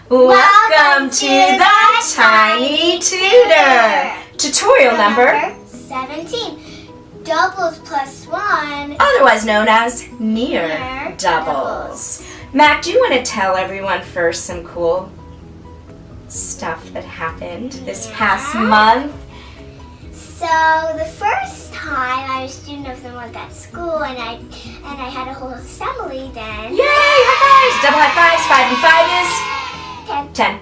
Welcome to the Tiny Tutor! Tutorial number 17. Doubles plus 1. Otherwise known as near doubles. Mac, do you want to tell everyone first some cool stuff that happened this past month? So the first time I was a student of the month at school, and I had a whole assembly then. Yay! High fives! Double high fives. 5 and 5 is 10.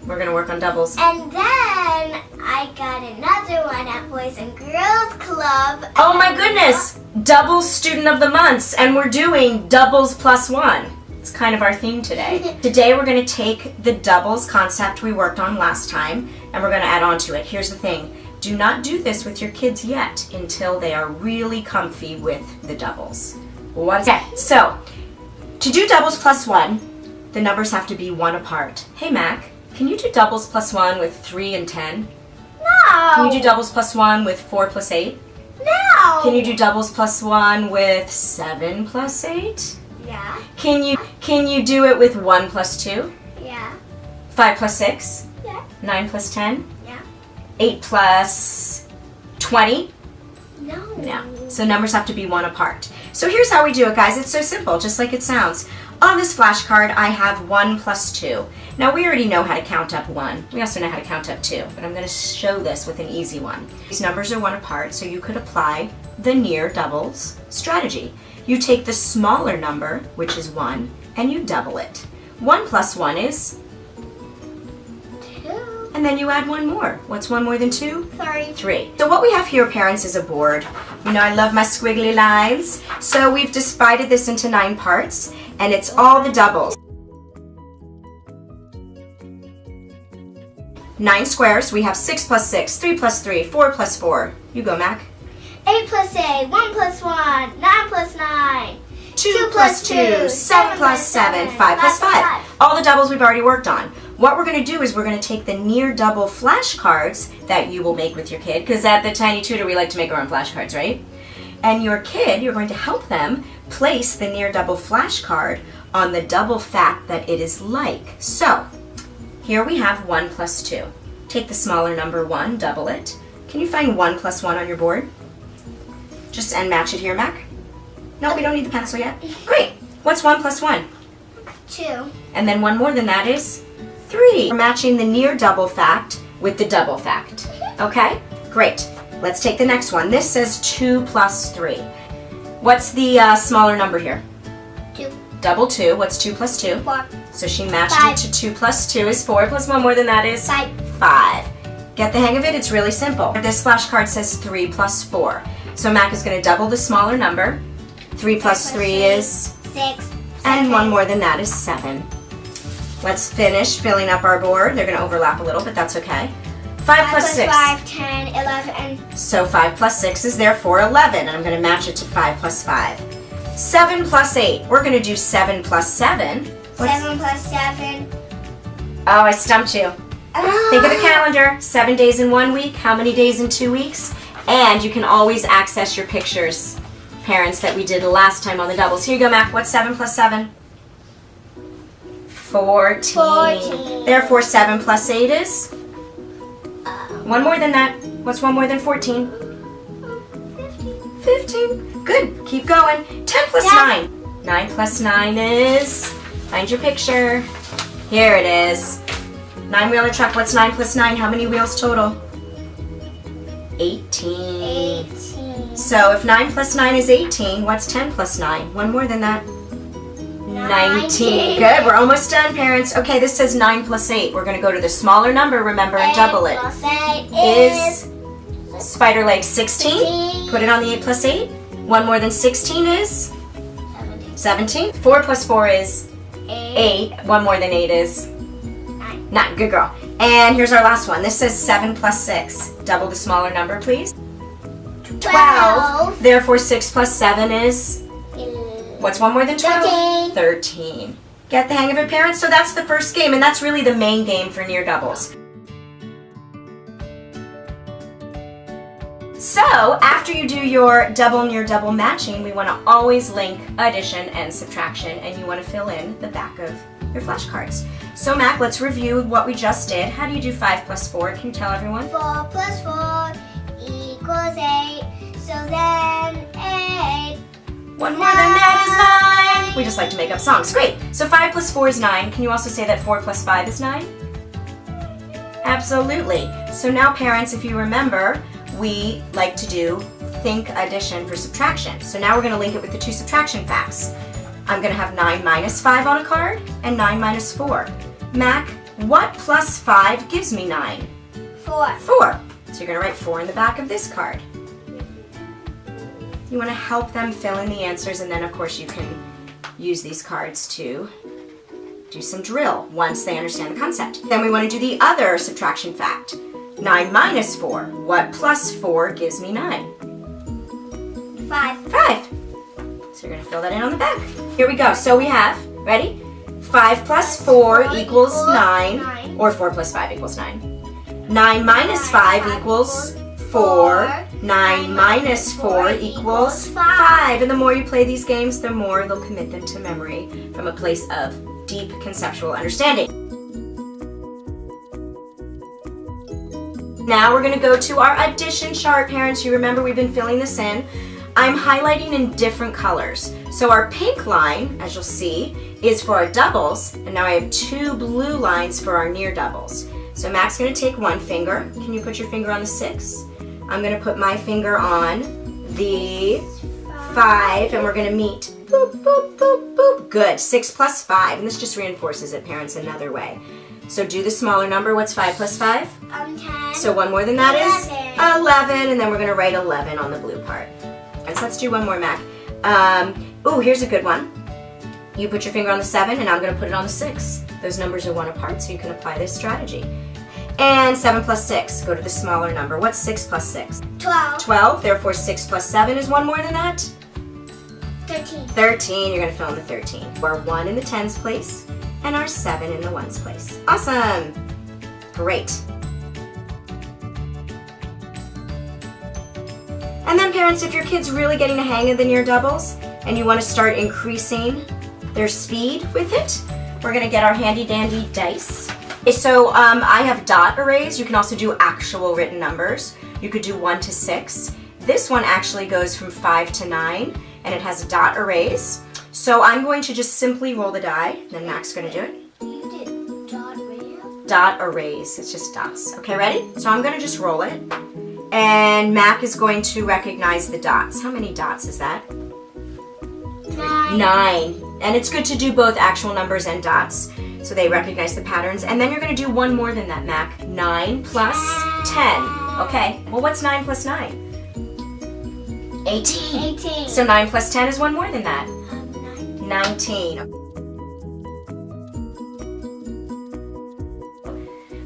We're gonna work on doubles. And then I got another one at Boys and Girls Club. Oh my goodness! Double student of the months, and we're doing doubles plus 1. It's kind of our theme today. Today we're going to take the doubles concept we worked on last time, and we're going to add on to it. Here's the thing. Do not do this with your kids yet until they are really comfy with the doubles. Okay, so to do doubles plus 1, the numbers have to be 1 apart. Hey Mac, can you do doubles plus 1 with 3 and 10? No! Can you do doubles plus 1 with 4 plus 8? No! Can you do doubles plus 1 with 7 plus 8? Yeah. Can you do it with 1 plus 2? Yeah. 5 plus 6? Yeah. 9 plus 10? Yeah. 8 plus 20? No. No. So numbers have to be 1 apart. So here's how we do it, guys. It's so simple, just like it sounds. On this flashcard, I have 1 plus 2. Now, we already know how to count up 1. We also know how to count up 2, but I'm going to show this with an easy one. These numbers are 1 apart, so you could apply the near doubles strategy. You take the smaller number, which is 1, and you double it. 1 plus 1 is? 2. And then you add 1 more. What's 1 more than 2? 3. So what we have here, parents, is a board. You know I love my squiggly lines. So we've divided this into 9 parts, and it's all the doubles. 9 squares. We have 6 plus 6, 3 plus 3, 4 plus 4. You go, Mac. 8 plus 8, 1 plus 1, 9 plus 9. 2 plus 2, 7 plus 7, 5 plus 5. All the doubles we've already worked on. What we're going to do is we're going to take the near double flashcards that you will make with your kid, because at the Tiny Tutor we like to make our own flashcards, right? And your kid, you're going to help them place the near double flashcard on the double fact that it is like. So, here we have 1 plus 2. Take the smaller number 1, double it. Can you find 1 plus 1 on your board? Just and match it here, Mac. No, we don't need the pencil yet. Great. What's 1 plus 1? 2. And then 1 more than that is 3. We're matching the near double fact with the double fact. Okay? Great. Let's take the next one. This says 2 plus 3. What's the smaller number here? 2. Double 2. What's 2 plus 2? 4. So she matched 5. it to 2 plus 2 is 4 plus 1 more than that is 5. 5. Get the hang of it? It's really simple. This flashcard says 3 plus 4. So Mac is going to double the smaller number. 3 plus 3 is 6. and 1 more than that is 7. Let's finish filling up our board. They're going to overlap a little, but that's okay. 5 plus 6. 5, 10, 11. So 5 plus 6 is therefore 11, and I'm going to match it to 5 plus 5. 7 plus 8. We're going to do 7 plus 7. 7 plus 7. Oh, I stumped you. Oh. Think of the calendar. 7 days in 1 week. How many days in 2 weeks? And you can always access your pictures, parents, that we did last time on the doubles. Here you go, Mac. What's 7 plus 7? 14. Therefore, 7 plus 8 is? 1 more than that. What's 1 more than 14? 15. Good. Keep going. 10 plus 9. 9 plus 9 is? Find your picture. Here it is. 9-wheeler truck. What's 9 plus 9? How many wheels total? 18. 18. So if 9 plus 9 is 18, what's 10 plus 9? 1 more than that? 19. Good. We're almost done, parents. Okay, this says 9 plus 8. We're going to go to the smaller number, remember, and double it. 8 plus 8 Is spider leg 16. 16. Put it on the 8 plus 8. 1 more than 16 is? 17. 17. 4 plus 4 is? 8. 1 more than 8 is? 9. 9. Good girl. And here's our last one. This says 7 plus 6. Double the smaller number, please. 12. Therefore, 6 plus 7 is? What's 1 more than 12? 13. Get the hang of it, parents? So that's the first game, and that's really the main game for near doubles. So after you do your double near double matching, we want to always link addition and subtraction, and you want to fill in the back of your flashcards. So Mac, let's review what we just did. How do you do 5 plus 4? Can you tell everyone? 4 plus 4 equals 8. So then 8. One more than that is 9. We just like to make up songs. Great. So 5 plus 4 is 9. Can you also say that 4 plus 5 is 9? Absolutely. So now parents, if you remember, we like to do think addition for subtraction. So now we're going to link it with the 2 subtraction facts. I'm going to have 9 minus 5 on a card and 9 minus 4. Mac, what plus 5 gives me 9? 4. 4. So you're going to write 4 in the back of this card. You want to help them fill in the answers, and then of course you can use these cards to do some drill once they understand the concept. Then we want to do the other subtraction fact. 9 minus 4. What plus 4 gives me 9? 5. 5. So you're going to fill that in on the back. Here we go. So we have, ready? 5 plus 4 equals 9, or 4 plus 5 equals 9. 9 minus 5 equals 4. 9 minus 4 equals 5. And the more you play these games, the more they'll commit them to memory from a place of deep conceptual understanding. Now we're going to go to our addition chart, parents. You remember we've been filling this in. I'm highlighting in different colors. So our pink line, as you'll see, is for our doubles, and now I have 2 blue lines for our near doubles. So Mac's going to take one finger. Can you put your finger on the 6? I'm going to put my finger on the 5, and we're going to meet. Boop, boop, boop, boop. Good. 6 plus 5, and this just reinforces it, parents, another way. So do the smaller number. What's 5 plus 5? 10. So one more than that is 11, and then we're going to write 11 on the blue part. And so let's do one more, Mac. Oh, here's a good one. You put your finger on the 7, and I'm going to put it on the 6. Those numbers are 1 apart, so you can apply this strategy. And 7 plus 6. Go to the smaller number. What's 6 plus 6? 12. 12. Therefore, 6 plus 7 is 1 more than that? 13. 13. You're going to fill in the 13. Our 1 in the tens place, and our 7 in the ones place. Awesome. Great. And then parents, if your kid's really getting a hang of the near doubles and you want to start increasing their speed with it, we're going to get our handy dandy dice. So I have dot arrays. You can also do actual written numbers. You could do 1 to 6. This one actually goes from 5 to 9, and it has dot arrays. So I'm going to just simply roll the die, then Mac's going to do it. You did dot array? Dot arrays. It's just dots. Okay, ready? So I'm going to just roll it. And Mac is going to recognize the dots. How many dots is that? 9. 9. And it's good to do both actual numbers and dots so they recognize the patterns. And then you're going to do one more than that, Mac. 9 plus 10. Okay, well what's 9 plus 9? 18. 18. So 9 plus 10 is one more than that. 19.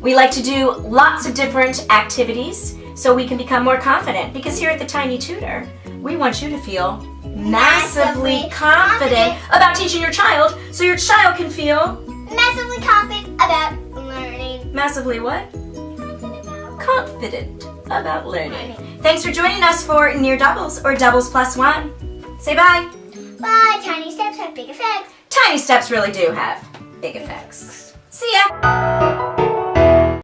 We like to do lots of different activities so we can become more confident, because here at the Tiny Tutor, we want you to feel massively confident about teaching your child so your child can feel massively confident about learning. massively what? Confident about learning. Thanks for joining us for Near Doubles or Doubles Plus 1. Say bye. Bye. Tiny steps have big effects. Tiny steps really do have big effects. See ya.